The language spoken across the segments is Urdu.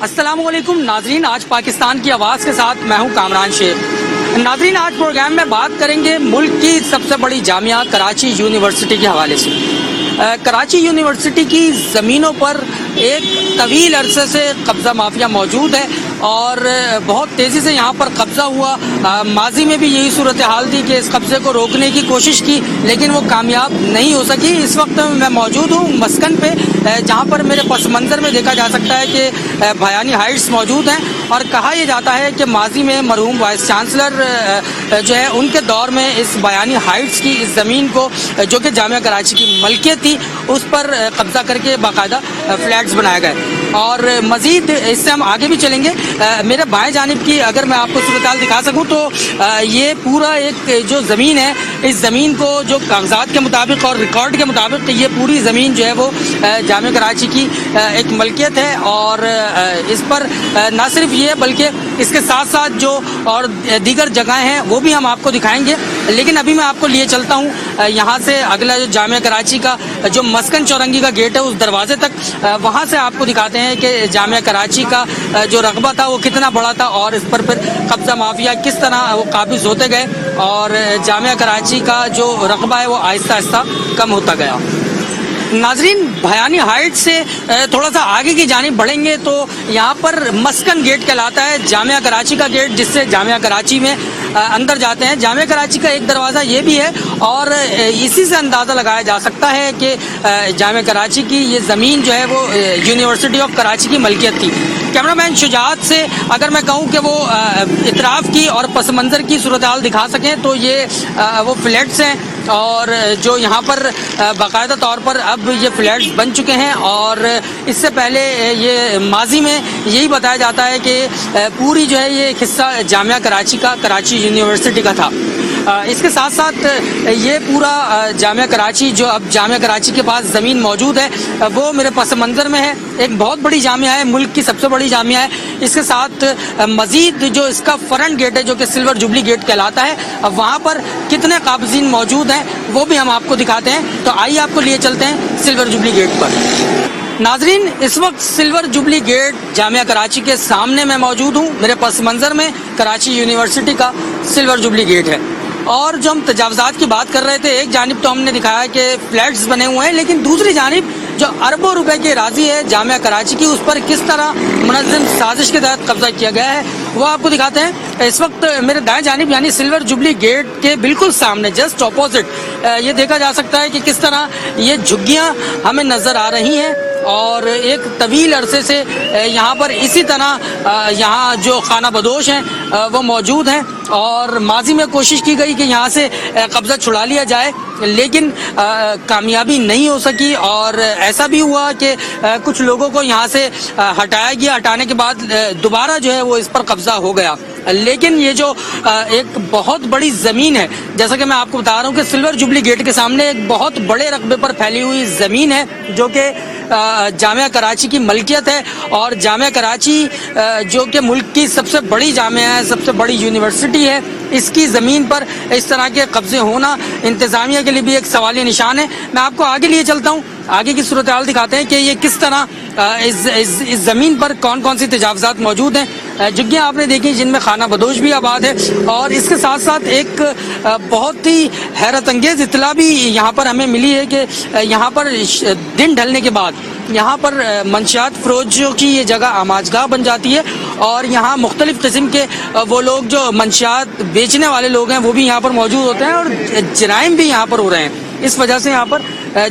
السلام علیکم ناظرین، آج پاکستان کی آواز کے ساتھ میں ہوں کامران شیر۔ ناظرین، آج پروگرام میں بات کریں گے ملک کی سب سے بڑی جامعہ کراچی یونیورسٹی کے حوالے سے۔ کراچی یونیورسٹی کی زمینوں پر ایک طویل عرصے سے قبضہ مافیا موجود ہے اور بہت تیزی سے یہاں پر قبضہ ہوا۔ ماضی میں بھی یہی صورتحال تھی کہ اس قبضے کو روکنے کی کوشش کی لیکن وہ کامیاب نہیں ہو سکی۔ اس وقت میں موجود ہوں مسکن پہ، جہاں پر میرے پس منظر میں دیکھا جا سکتا ہے کہ بھیانی ہائٹس موجود ہیں، اور کہا یہ جاتا ہے کہ ماضی میں مرحوم وائس چانسلر جو ہے ان کے دور میں اس بھیانی ہائٹس کی اس زمین کو، جو کہ جامعہ کراچی کی ملکیت تھی، اس پر قبضہ کر کے باقاعدہ فلیٹس بنائے گئے۔ اور مزید اس سے ہم آگے بھی چلیں گے۔ میرے بائیں جانب کی اگر میں آپ کو صورتحال دکھا سکوں تو یہ پورا ایک جو زمین ہے، اس زمین کو جو کاغذات کے مطابق اور ریکارڈ کے مطابق یہ پوری زمین جو ہے وہ جامعہ کراچی کی ایک ملکیت ہے، اور اس پر نہ صرف یہ بلکہ اس کے ساتھ ساتھ جو اور دیگر جگہیں ہیں وہ بھی ہم آپ کو دکھائیں گے۔ لیکن ابھی میں آپ کو لیے چلتا ہوں یہاں سے اگلا جو جامعہ کراچی کا جو مسکن چورنگی کا گیٹ ہے اس دروازے تک، وہاں سے آپ کو دکھاتے ہیں کہ جامعہ کراچی کا جو رقبہ تھا وہ کتنا بڑا تھا اور اس پر پھر قبضہ مافیا کس طرح وہ قابض ہوتے گئے، اور جامعہ کراچی کا جو رقبہ ہے وہ آہستہ آہستہ کم ہوتا گیا۔ ناظرین، بھیانی ہائٹ سے تھوڑا سا آگے کی جانب بڑھیں گے تو یہاں پر مسکن گیٹ کہلاتا ہے، جامعہ کراچی کا گیٹ، جس سے جامعہ کراچی میں اندر جاتے ہیں۔ جامعہ کراچی کا ایک دروازہ یہ بھی ہے، اور اسی سے اندازہ لگایا جا سکتا ہے کہ جامعہ کراچی کی یہ زمین جو ہے وہ یونیورسٹی آف کراچی کی ملکیت تھی۔ کیمرہ مین شجاعت سے اگر میں کہوں کہ وہ اطراف کی اور پس منظر کی صورتحال دکھا سکیں تو یہ وہ فلیٹس ہیں، اور جو یہاں پر باقاعدہ طور پر اب یہ فلیٹس بن چکے ہیں، اور اس سے پہلے یہ ماضی میں یہی بتایا جاتا ہے کہ پوری جو ہے یہ ایک حصہ جامعہ کراچی کا، کراچی یونیورسٹی کا تھا۔ اس کے ساتھ ساتھ یہ پورا جامعہ کراچی جو اب جامعہ کراچی کے پاس زمین موجود ہے وہ میرے پس منظر میں ہے۔ ایک بہت بڑی جامعہ ہے، ملک کی سب سے بڑی جامعہ ہے۔ اس کے ساتھ مزید جو اس کا فرنٹ گیٹ ہے جو کہ سلور جوبلی گیٹ کہلاتا ہے، وہاں پر کتنے قابضین موجود ہیں وہ بھی ہم آپ کو دکھاتے ہیں۔ تو آئیے آپ کو لیے چلتے ہیں سلور جوبلی گیٹ پر۔ ناظرین، اس وقت سلور جوبلی گیٹ جامعہ کراچی کے سامنے میں موجود ہوں۔ میرے پس منظر میں کراچی یونیورسٹی کا سلور جوبلی گیٹ ہے، اور جو ہم تجاوزات کی بات کر رہے تھے، ایک جانب تو ہم نے دکھایا کہ فلیٹس بنے ہوئے ہیں، لیکن دوسری جانب جو اربوں روپے کی اراضی ہے جامعہ کراچی کی، اس پر کس طرح منظم سازش کے تحت قبضہ کیا گیا ہے وہ آپ کو دکھاتے ہیں۔ اس وقت میرے دائیں جانب یعنی سلور جوبلی گیٹ کے بالکل سامنے جسٹ اپوزٹ یہ دیکھا جا سکتا ہے کہ کس طرح یہ جھگیاں ہمیں نظر آ رہی ہیں، اور ایک طویل عرصے سے یہاں پر اسی طرح یہاں جو خانہ بدوش ہیں وہ موجود ہیں، اور ماضی میں کوشش کی گئی کہ یہاں سے قبضہ چھڑا لیا جائے لیکن کامیابی نہیں ہو سکی، اور ایسا بھی ہوا کہ کچھ لوگوں کو یہاں سے ہٹایا گیا۔ ہٹانے کے بعد دوبارہ جو ہے وہ اس پر قبضہ ہو گیا، لیکن یہ جو ایک بہت بڑی زمین ہے، جیسا کہ میں آپ کو بتا رہا ہوں کہ سلور جوبلی گیٹ کے سامنے ایک بہت بڑے رقبے پر پھیلی ہوئی زمین ہے جو کہ جامعہ کراچی کی ملکیت ہے، اور جامعہ کراچی جو کہ ملک کی سب سے بڑی جامعہ ہے، سب سے بڑی یونیورسٹی ہے، اس کی زمین پر اس طرح کے قبضے ہونا انتظامیہ کے لیے بھی ایک سوالیہ نشان ہے۔ میں آپ کو آگے لیے چلتا ہوں، آگے کی صورتحال دکھاتے ہیں کہ یہ کس طرح اس زمین پر کون کون سی تجاوزات موجود ہیں۔ جگہیں آپ نے دیکھی جن میں خانہ بدوش بھی آباد ہے، اور اس کے ساتھ ساتھ ایک بہت ہی حیرت انگیز اطلاع بھی یہاں پر ہمیں ملی ہے کہ یہاں پر دن ڈھلنے کے بعد یہاں پر منشیات فروشوں کی یہ جگہ آماجگاہ بن جاتی ہے، اور یہاں مختلف قسم کے وہ لوگ جو منشیات بیچنے والے لوگ ہیں وہ بھی یہاں پر موجود ہوتے ہیں، اور جرائم بھی یہاں پر ہو رہے ہیں۔ اس وجہ سے یہاں پر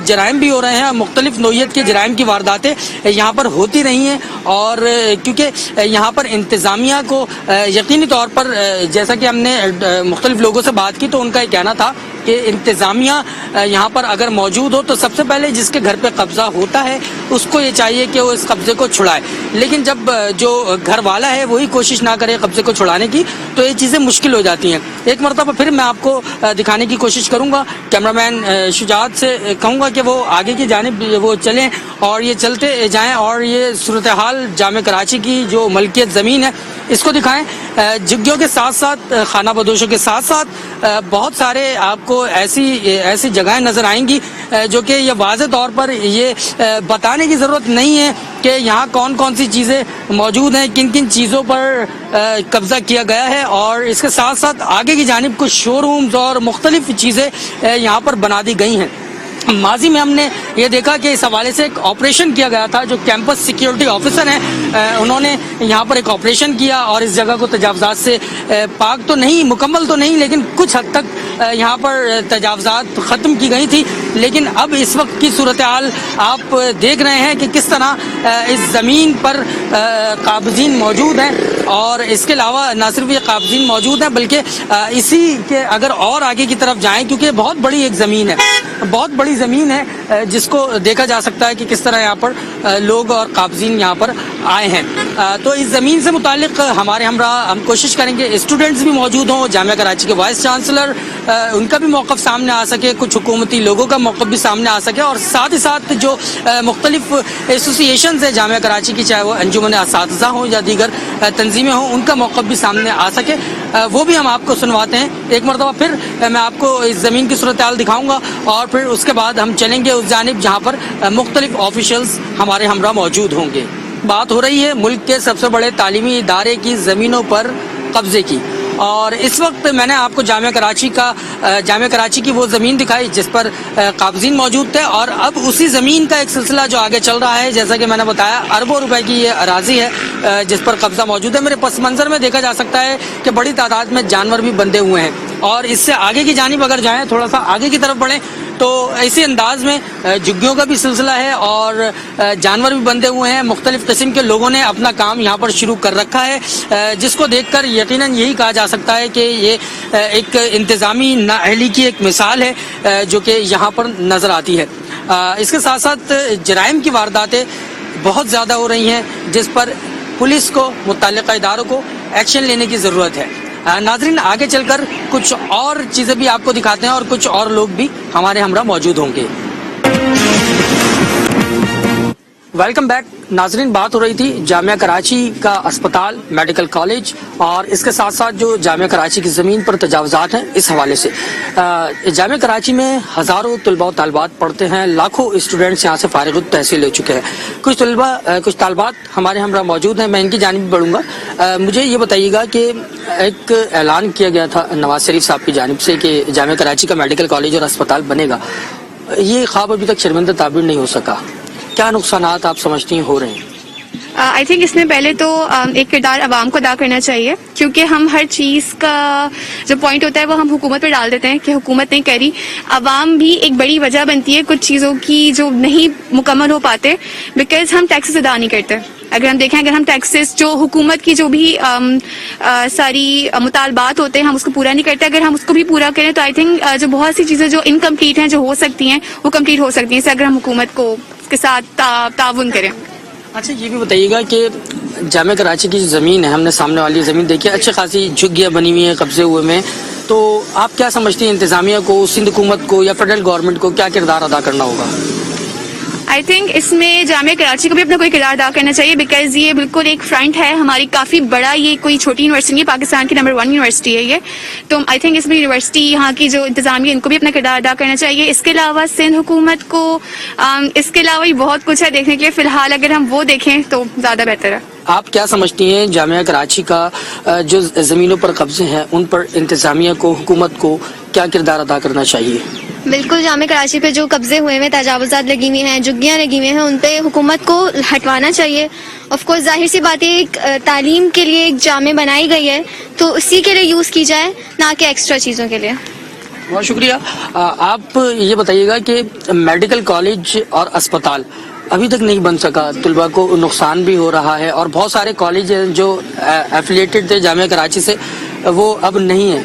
جرائم بھی ہو رہے ہیں، مختلف نوعیت کے جرائم کی وارداتیں یہاں پر ہوتی رہی ہیں، اور کیونکہ یہاں پر انتظامیہ کو یقینی طور پر جیسا کہ ہم نے مختلف لوگوں سے بات کی تو ان کا یہ کہنا تھا کہ انتظامیہ یہاں پر اگر موجود ہو تو سب سے پہلے جس کے گھر پہ قبضہ ہوتا ہے اس کو یہ چاہیے کہ وہ اس قبضے کو چھڑائے، لیکن جب جو گھر والا ہے وہی کوشش نہ کرے قبضے کو چھڑانے کی تو یہ چیزیں مشکل ہو جاتی ہیں۔ ایک مرتبہ پھر میں آپ کو دکھانے کی کوشش کروں گا. کیمرامین شجاعت سے کہوں گا کہ وہ آگے کی جانب وہ چلیں اور یہ چلتے جائیں اور یہ صورتحال جامع کراچی کی جو ملکیت زمین ہے اس کو دکھائیں. جھگیوں کے ساتھ ساتھ خانہ بدوشوں کے ساتھ ساتھ بہت سارے آپ کو ایسی جگہیں نظر آئیں گی جو کہ یہ واضح طور پر یہ بتانے کی ضرورت نہیں ہے کہ یہاں کون کون سی چیزیں موجود ہیں, کن کن چیزوں پر قبضہ کیا گیا ہے. اور اس کے ساتھ ساتھ آگے کی جانب کچھ شو رومز اور مختلف چیزیں یہاں پر بنا دی گئی ہیں. ماضی میں ہم نے یہ دیکھا کہ اس حوالے سے ایک آپریشن کیا گیا تھا. جو کیمپس سیکیورٹی آفیسر ہیں انہوں نے یہاں پر ایک آپریشن کیا اور اس جگہ کو تجاوزات سے پاک تو نہیں, مکمل تو نہیں, لیکن کچھ حد تک یہاں پر تجاوزات ختم کی گئی تھی. لیکن اب اس وقت کی صورتحال آپ دیکھ رہے ہیں کہ کس طرح اس زمین پر قابضین موجود ہیں. اور اس کے علاوہ نہ صرف یہ قابضین موجود ہیں بلکہ اسی کے اگر اور آگے کی طرف جائیں, کیونکہ بہت بڑی ایک زمین ہے, بہت بڑی زمین ہے جس کو دیکھا جا سکتا ہے کہ کس طرح یہاں پر لوگ اور قابضین یہاں پر آئے ہیں. تو اس زمین سے متعلق ہمارے ہمراہ ہم کوشش کریں گے اسٹوڈنٹس بھی موجود ہوں, جامعہ کراچی کے وائس چانسلر ان کا بھی موقف سامنے آ سکے, کچھ حکومتی لوگوں کا موقف بھی سامنے آ سکے, اور ساتھ ہی ساتھ جو مختلف ایسوسیشنز ہیں جامعہ کراچی کی, چاہے وہ انجمن اساتذہ ہوں یا دیگر تنظیمیں ہوں, ان کا موقف بھی سامنے آ سکے, وہ بھی ہم آپ کو سنواتے ہیں. ایک مرتبہ پھر میں آپ کو اس زمین کی صورتحال دکھاؤں گا اور پھر اس کے بعد ہم چلیں گے اس جانب جہاں پر مختلف آفیشلز ہمارے ہمراہ موجود ہوں گے. بات ہو رہی ہے ملک کے سب سے بڑے تعلیمی ادارے کی زمینوں پر قبضے کی, اور اس وقت میں نے آپ کو جامعہ کراچی کی وہ زمین دکھائی جس پر قابضین موجود تھے, اور اب اسی زمین کا ایک سلسلہ جو آگے چل رہا ہے. جیسا کہ میں نے بتایا اربوں روپے کی یہ اراضی ہے جس پر قبضہ موجود ہے. میرے پس منظر میں دیکھا جا سکتا ہے کہ بڑی تعداد میں جانور بھی بندھے ہوئے ہیں, اور اس سے آگے کی جانب اگر جائیں, تھوڑا سا آگے کی طرف بڑھیں, تو اسی انداز میں جھگیوں کا بھی سلسلہ ہے اور جانور بھی بندھے ہوئے ہیں. مختلف قسم کے لوگوں نے اپنا کام یہاں پر شروع کر رکھا ہے, جس کو دیکھ کر یقیناً یہی کہا جا سکتا ہے کہ یہ ایک انتظامی نااہلی کی ایک مثال ہے جو کہ یہاں پر نظر آتی ہے. اس کے ساتھ ساتھ جرائم کی وارداتیں بہت زیادہ ہو رہی ہیں جس پر پولیس کو, متعلقہ اداروں کو ایکشن لینے کی ضرورت ہے. ناظرین آگے چل کر کچھ اور چیزیں بھی آپ کو دکھاتے ہیں اور کچھ اور لوگ بھی ہمارے ہمراہ موجود ہوں گے. ویلکم بیک ناظرین. بات ہو رہی تھی جامعہ کراچی کا اسپتال, میڈیکل کالج اور اس کے ساتھ ساتھ جو جامعہ کراچی کی زمین پر تجاوزات ہیں اس حوالے سے. جامعہ کراچی میں ہزاروں طلباء و طالبات پڑھتے ہیں, لاکھوں اسٹوڈنٹس یہاں سے فارغ التحصیل ہو چکے ہیں. کچھ طالبات ہمارے ہمراہ موجود ہیں, میں ان کی جانب بڑھوں گا. مجھے یہ بتائیے گا کہ ایک اعلان کیا گیا تھا نواز شریف صاحب کی جانب سے کہ جامعہ کراچی کا میڈیکل کالج اور اسپتال بنے گا. یہ خواب ابھی تک شرمندہ تعبیر نہیں ہو سکا. کیا نقصانات آپ سمجھتی ہیں ہو رہے ہیں؟ آئی تھنک اس میں پہلے تو ایک کردار عوام کو ادا کرنا چاہیے, کیونکہ ہم ہر چیز کا جو پوائنٹ ہوتا ہے وہ ہم حکومت پہ ڈال دیتے ہیں کہ حکومت نہیں کری. عوام بھی ایک بڑی وجہ بنتی ہے کچھ چیزوں کی جو نہیں مکمل ہو پاتے, بیکاز ہم ٹیکسز ادا نہیں کرتے. اگر ہم دیکھیں, اگر ہم ٹیکسز جو حکومت کی جو بھی ساری مطالبات ہوتے ہیں ہم اس کو پورا نہیں کرتے, اگر ہم اس کو بھی پورا کریں تو آئی تھنک جو بہت سی چیزیں جو انکمپلیٹ ہیں جو ہو سکتی ہیں وہ کمپلیٹ ہو سکتی ہیں, اسے اگر ہم حکومت کو اس کے ساتھ تعاون کریں. اچھا یہ بھی بتائیے گا کہ جامعہ کراچی کی جو زمین ہے, ہم نے سامنے والی زمین دیکھی ہے, اچھی خاصی جھگیاں بنی ہوئی ہیں, قبضے ہوئے میں, تو آپ کیا سمجھتی ہیں انتظامیہ کو, سندھ حکومت کو یا فیڈرل گورنمنٹ کو کیا کردار ادا کرنا ہوگا؟ آئی تھنک اس میں جامعہ کراچی کو بھی اپنا کوئی کردار ادا کرنا چاہیے, بیکاز یہ بالکل ایک فرنٹ ہے ہماری, کافی بڑا, یہ کوئی چھوٹی یونیورسٹی نہیں ہے, پاکستان کی نمبر 1 یونیورسٹی ہے یہ. تو آئی تھنک اس میں یونیورسٹی یہاں کی جو انتظامیہ ان کو بھی اپنا کردار ادا کرنا چاہیے. اس کے علاوہ سندھ حکومت کو اس کے علاوہ بہت کچھ ہے دیکھنے کے لیے, فی الحال اگر ہم وہ دیکھیں تو زیادہ بہتر ہے. آپ کیا سمجھتی ہیں جامعہ کراچی کا جو زمینوں پر قبضے ہیں ان پر انتظامیہ کو, حکومت کو کیا کردار ادا کرنا چاہیے؟ بالکل, جامعہ کراچی پہ جو قبضے ہوئے ہیں, تجاوزات لگی ہوئی ہیں, جھگیاں لگی ہوئی ہیں, ان پہ حکومت کو ہٹوانا چاہیے. آف کورس ظاہر سی بات ہے, ایک تعلیم کے لیے ایک جامع بنائی گئی ہے تو اسی کے لیے یوز کی جائے, نہ کہ ایکسٹرا چیزوں کے لیے. بہت شکریہ. آپ یہ بتائیے گا کہ میڈیکل کالج اور اسپتال ابھی تک نہیں بن سکا, طلباء کو نقصان بھی ہو رہا ہے, اور بہت سارے کالج جو ایفیلیٹڈ تھے جامعہ کراچی سے وہ اب نہیں ہیں.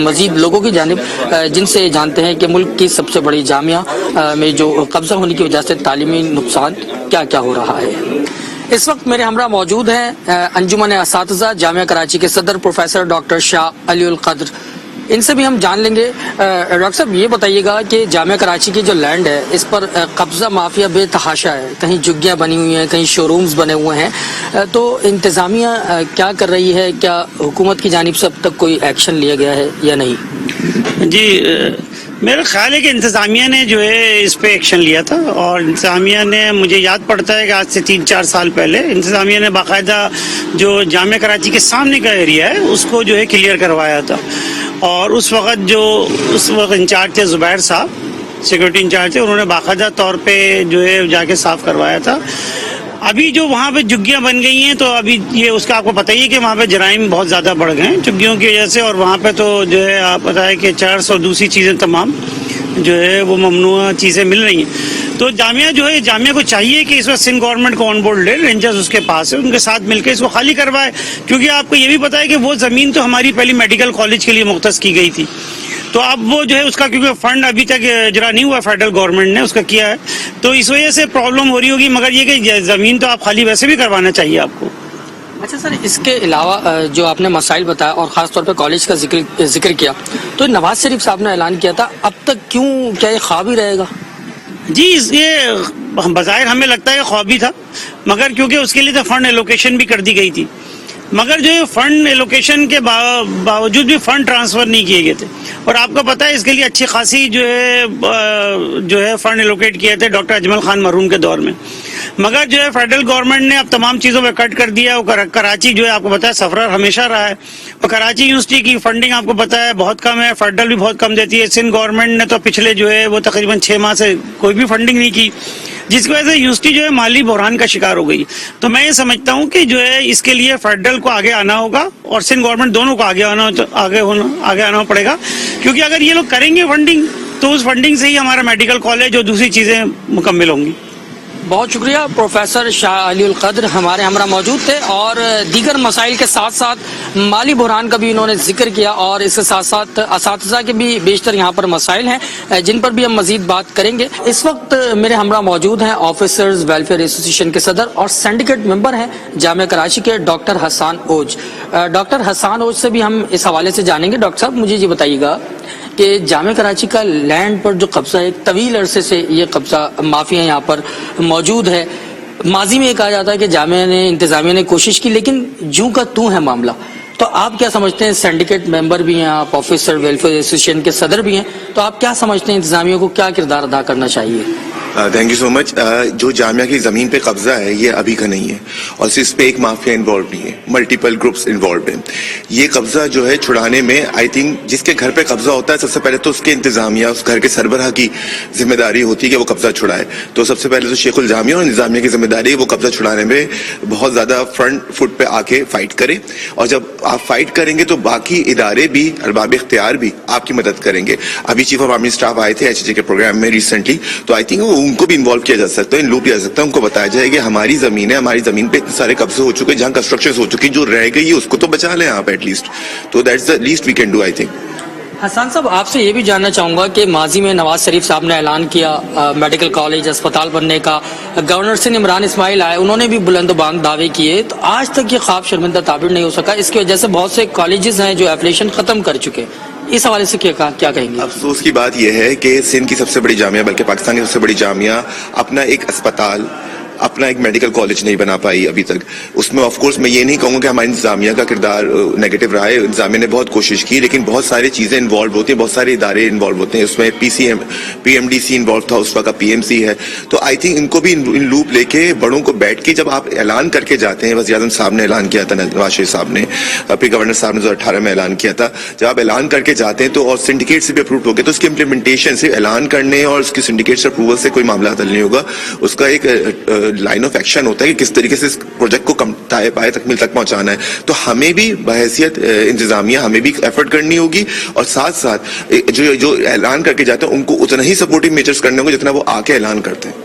مزید لوگوں کی جانب جن سے جانتے ہیں کہ ملک کی سب سے بڑی جامعہ میں جو قبضہ ہونے کی وجہ سے تعلیمی نقصان کیا کیا ہو رہا ہے. اس وقت میرے ہمراہ موجود ہیں انجمن اساتذہ جامعہ کراچی کے صدر پروفیسر ڈاکٹر شاہ علی القدر. ان سے بھی ہم جان لیں گے. ڈاکٹر صاحب یہ بتائیے گا کہ جامعہ کراچی کی جو لینڈ ہے اس پر قبضہ مافیا بے تحاشا ہے, کہیں جھگیاں بنی ہوئی ہیں, کہیں شو رومز بنے ہوئے ہیں, تو انتظامیہ کیا کر رہی ہے؟ کیا حکومت کی جانب سے اب تک کوئی ایکشن لیا گیا ہے یا نہیں؟ جی میرا خیال ہے کہ انتظامیہ نے جو ہے اس پہ ایکشن لیا تھا, اور انتظامیہ نے, مجھے یاد پڑتا ہے کہ آج سے 3-4 سال پہلے انتظامیہ نے باقاعدہ جو جامعہ کراچی کے سامنے کا ایریا ہے اس کو جو ہے کلیئر کروایا تھا, اور اس وقت انچارج تھے زبیر صاحب, سیکورٹی انچارج تھے, انہوں نے باقاعدہ طور پہ جو ہے جا کے صاف کروایا تھا. ابھی جو وہاں پہ جھگیاں بن گئی ہیں تو ابھی یہ اس کا آپ کو پتہ ہی ہے کہ وہاں پہ جرائم بہت زیادہ بڑھ گئے ہیں جھگیوں کی وجہ سے, اور وہاں پہ تو جو ہے آپ پتہ ہے کہ چرس اور دوسری چیزیں تمام جو ہے وہ ممنوع چیزیں مل رہی ہیں. تو جامعہ کو چاہیے کہ اس وقت سندھ گورنمنٹ کو آن بورڈ لے, رینجرز اس کے پاس ہے, ان کے ساتھ مل کے اس کو خالی کروائے, کیونکہ آپ کو یہ بھی پتہ ہے کہ وہ زمین تو ہماری پہلی میڈیکل کالج کے لیے مختص کی گئی تھی, تو اب وہ جو ہے اس کا کیونکہ فنڈ ابھی تک اجرا نہیں ہوا, فیڈرل گورنمنٹ نے اس کا کیا ہے, تو اس وجہ سے پرابلم ہو رہی ہوگی. مگر یہ کہ زمین تو آپ خالی ویسے بھی کروانا چاہیے آپ کو. اچھا سر, اس کے علاوہ جو آپ نے مسائل بتایا اور خاص طور پہ کالج کا ذکر کیا, تو نواز شریف صاحب نے اعلان کیا تھا, اب تک کیوں, کیا یہ خواب ہی رہے گا؟ جی یہ بظاہر ہمیں لگتا ہے خواب ہی تھا, مگر کیونکہ اس کے لیے تو فنڈ ایلوکیشن بھی کر دی گئی تھی, مگر جو فنڈ ایلوکیشن کے باوجود بھی فنڈ ٹرانسفر نہیں کیے گئے تھے, اور آپ کو پتہ ہے اس کے لیے اچھی خاصی جو ہے فنڈ ایلوکیٹ کیے تھے ڈاکٹر اجمل خان مرحوم کے دور میں, مگر جو ہے فیڈرل گورنمنٹ نے اب تمام چیزوں پہ کٹ کر دیا. کراچی جو ہے آپ کو پتہ ہے سفرر ہمیشہ رہا ہے, اور کراچی یونیورسٹی کی فنڈنگ آپ کو پتہ ہے بہت کم ہے, فیڈرل بھی بہت کم دیتی ہے. سندھ گورنمنٹ نے تو پچھلے جو ہے وہ تقریباً 6 ماہ سے کوئی بھی فنڈنگ نہیں کی, جس کی وجہ سے یونیورسٹی جو ہے مالی بحران کا شکار ہو گئی. تو میں یہ سمجھتا ہوں کہ جو ہے اس کے لیے فیڈرل کو آگے آنا ہوگا اور سندھ گورنمنٹ دونوں کو آگے آنا پڑے گا, کیونکہ اگر یہ لوگ کریں گے فنڈنگ تو اس فنڈنگ سے ہی ہمارا میڈیکل کالج اور دوسری چیزیں مکمل ہوں گی. بہت شکریہ. پروفیسر شاہ علی القدر ہمارے ہمراہ موجود تھے, اور دیگر مسائل کے ساتھ ساتھ مالی بحران کا بھی انہوں نے ذکر کیا, اور اس کے ساتھ ساتھ اساتذہ کے بھی بیشتر یہاں پر مسائل ہیں جن پر بھی ہم مزید بات کریں گے. اس وقت میرے ہمراہ موجود ہیں آفیسرز ویلفیئر ایسوسی ایشن کے صدر اور سینڈیکیٹ ممبر ہیں جامعہ کراچی کے ڈاکٹر حسان اوج. ڈاکٹر حسان اوج سے بھی ہم اس حوالے سے جانیں گے. ڈاکٹر صاحب مجھے یہ بتائیے گا کہ جامعہ کراچی کا لینڈ پر جو قبضہ ہے, ایک طویل عرصے سے یہ قبضہ مافیا یہاں پر موجود ہے. ماضی میں یہ کہا جاتا ہے کہ جامعہ نے, انتظامیہ نے کوشش کی, لیکن جوں کا توں ہے معاملہ. تو آپ کیا سمجھتے ہیں, سینڈیکیٹ ممبر بھی ہیں آپ, آفیسر ویلفیئر ایسوسی ایشن کے صدر بھی ہیں, تو آپ کیا سمجھتے ہیں انتظامیہ کو کیا کردار ادا کرنا چاہیے؟ تھینک یو سو مچ. جو جامعہ کی زمین پہ قبضہ ہے یہ ابھی کا نہیں ہے, اور اس پہ ایک مافیا انوالو نہیں ہے, ملٹیپل گروپس انوالوڈ ہیں. یہ قبضہ جو ہے چھڑانے میں آئی تھنک جس کے گھر پہ قبضہ ہوتا ہے سب سے پہلے تو اس کے انتظامیہ, اس گھر کے سربراہ کی ذمہ داری ہوتی ہے کہ وہ قبضہ چھڑائے. تو سب سے پہلے تو شیخ الجامعہ اور انتظامیہ کی ذمہ داری ہے وہ قبضہ چھڑانے میں بہت زیادہ فرنٹ فٹ پہ آ کے فائٹ کرے, اور جب آپ فائٹ کریں گے تو باقی ادارے بھی, ارباب اختیار بھی آپ کی مدد کریں گے. ابھی چیف آف آرمی اسٹاف آئے تھے ایچ کے پروگرام میں ریسنٹلی, تو آئی تھنک ان کو بھی انوالو کیا جا سکتا ہے, ان لوپ کیا جا سکتا ہے, ان کو بتایا جائے کہ ہماری زمین ہے, ہماری زمین پہ سارے قبضے ہو چکے, جہاں کنسٹرکشن ہو چکی, جو رہ گئی ہے اس کو تو بچا لیں آپ ایٹ لیسٹ. تو that's the least we can do I think. Hassan Sahab آپ سے یہ بھی جاننا چاہوں گا کہ ماضی میں نواز شریف صاحب نے اعلان کیا میڈیکل کالج اسپتال بننے کا, گورنر سندھ عمران اسماعیل آئے, انہوں نے بھی بلند و بانگ دعوے کیے, تو آج تک یہ خواب شرمندہ تعبیر نہیں ہو سکا. اس کی وجہ سے بہت سے کالجز ہیں جو ایفیلیشن ختم کر چکے. اس حوالے سے کیا کہیں گے؟ افسوس کی بات یہ ہے کہ سندھ کی سب سے بڑی جامعہ, بلکہ پاکستان کی سب سے بڑی جامعہ اپنا ایک اسپتال, اپنا ایک میڈیکل کالج نہیں بنا پائی ابھی تک. اس میں آف کورس میں یہ نہیں کہوں گا کہ ہماری انتظامیہ کا کردار نیگیٹو رہا ہے, انتظامیہ نے بہت کوشش کی, لیکن بہت ساری چیزیں انوالو ہوتی ہیں, بہت سارے ادارے انوالو ہوتے ہیں. اس میں P M D C involve تھا, اس وقت کا پی ایم سی ہے. تو آئی تھنک ان کو بھی ان لوپ لے کے بڑوں کو بیٹھ کے جب آپ اعلان کر کے جاتے ہیں, وزیر اعظم صاحب نے اعلان کیا تھا, نواز شریف صاحب نے, پھر گورنر صاحب نے 2018 میں اعلان کیا تھا, جب آپ اعلان کر کے جاتے ہیں تو اور سنڈیکیٹ سے بھی اپروو ہو گیا, تو اس کی امپلیمنٹیشن صرف اعلان کرنے اور اس کی سنڈیکیٹ سے اپروول سے کوئی معاملہ حل نہیں ہوگا. اس کا ایک لائن آف ایکشن ہوتا ہے کہ کس طریقے سے اس پروجیکٹ کو پائے تکمیل تک پہنچانا ہے. تو ہمیں بھی بحیثیت انتظامیہ ہمیں بھی ایفرٹ کرنی ہوگی, اور ساتھ ساتھ جو اعلان کر کے جاتے ہیں ان کو اتنا ہی سپورٹنگ میجرز کرنے ہوں گے جتنا وہ آ کے اعلان کرتے ہیں.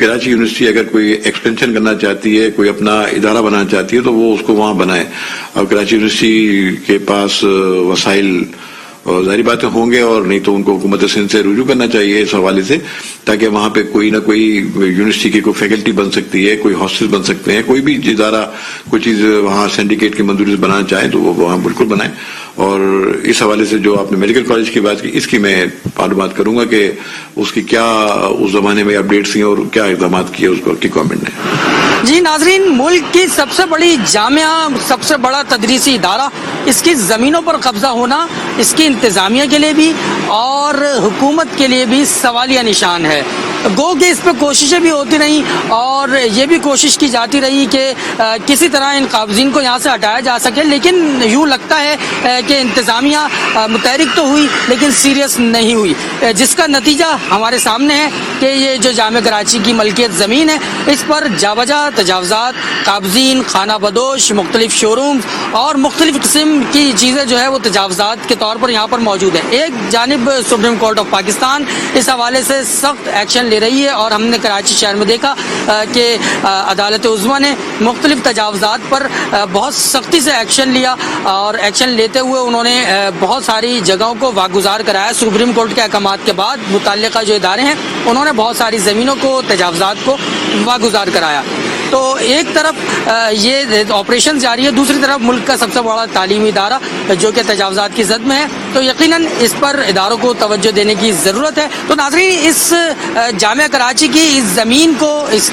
کراچی یونیورسٹی اگر کوئی ایکسپینشن کرنا چاہتی ہے, کوئی اپنا ادارہ بنانا چاہتی ہے, تو وہ اس کو وہاں بنائے. اب کراچی یونیورسٹی کے پاس وسائل ظاہری باتیں ہوں گے, اور نہیں تو ان کو حکومت سندھ سے رجوع کرنا چاہیے اس حوالے سے, تاکہ وہاں پہ کوئی نہ کوئی یونیورسٹی کی کوئی فیکلٹی بن سکتی ہے, کوئی ہاسٹل بن سکتے ہیں, کوئی بھی ادارہ کوئی چیز وہاں سینڈیکیٹ کی منظوری سے بنانا چاہیں تو وہ وہاں بالکل بنائیں. اور اس حوالے سے جو آپ نے میڈیکل کالج کی بات کی, اس کی میں معلومات کروں گا کہ اس کی کیا اس زمانے میں اپڈیٹس ہیں اور کیا اقدامات کیے اس کی گورنمنٹ نے. جی ناظرین, ملک کی سب سے بڑی جامعہ, سب سے بڑا تدریسی ادارہ, اس کی زمینوں پر قبضہ ہونا اس کی انتظامیہ کے لیے بھی اور حکومت کے لیے بھی سوالیہ نشان ہے. گو کہ اس پہ کوششیں بھی ہوتی رہیں اور یہ بھی کوشش کی جاتی رہی کہ کسی طرح ان قابضین کو یہاں سے ہٹایا جا سکے, لیکن یوں لگتا ہے کہ انتظامیہ متحرک تو ہوئی لیکن سیریس نہیں ہوئی, جس کا نتیجہ ہمارے سامنے ہے کہ یہ جو جامعہ کراچی کی ملکیت زمین ہے اس پر جا بجا تجاوزات, قابضین, خانہ بدوش, مختلف شو رومز اور مختلف قسم کی چیزیں جو ہے وہ تجاوزات کے طور پر یہاں پر موجود ہیں. ایک جانب سپریم کورٹ آف پاکستان اس حوالے سے سخت ایکشن لے رہی ہے اور ہم نے کراچی شہر میں دیکھا کہ عدالت عظمیٰ نے مختلف تجاوزات پر بہت سختی سے ایکشن لیا اور ایکشن لیتے ہوئے انہوں نے بہت ساری جگہوں کو واگزار کرایا. سپریم کورٹ کے احکامات کے بعد متعلقہ جو ادارے ہیں انہوں نے بہت ساری زمینوں کو, تجاوزات کو واگزار کرایا. تو ایک طرف یہ آپریشن جاری ہے, دوسری طرف ملک کا سب سے بڑا تعلیمی ادارہ جو کہ تجاوزات کی زد میں ہے, تو یقیناً اس پر اداروں کو توجہ دینے کی ضرورت ہے. تو ناظرین, اس جامعہ کراچی کی اس زمین کو, اس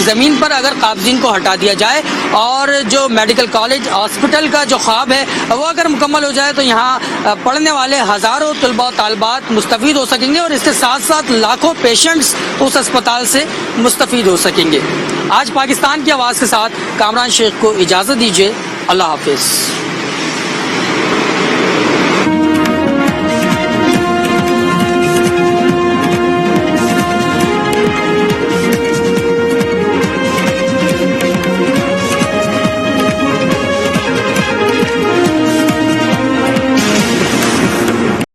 زمین پر اگر قابضین کو ہٹا دیا جائے اور جو میڈیکل کالج ہاسپٹل کا جو خواب ہے وہ اگر مکمل ہو جائے تو یہاں پڑھنے والے ہزاروں طلباء و طالبات مستفید ہو سکیں گے اور اس کے ساتھ ساتھ لاکھوں پیشنٹس اس اسپتال سے مستفید ہو سکیں گے. آج پاکستان کی آواز کے ساتھ کامران شیخ کو اجازت دیجیے. اللہ حافظ.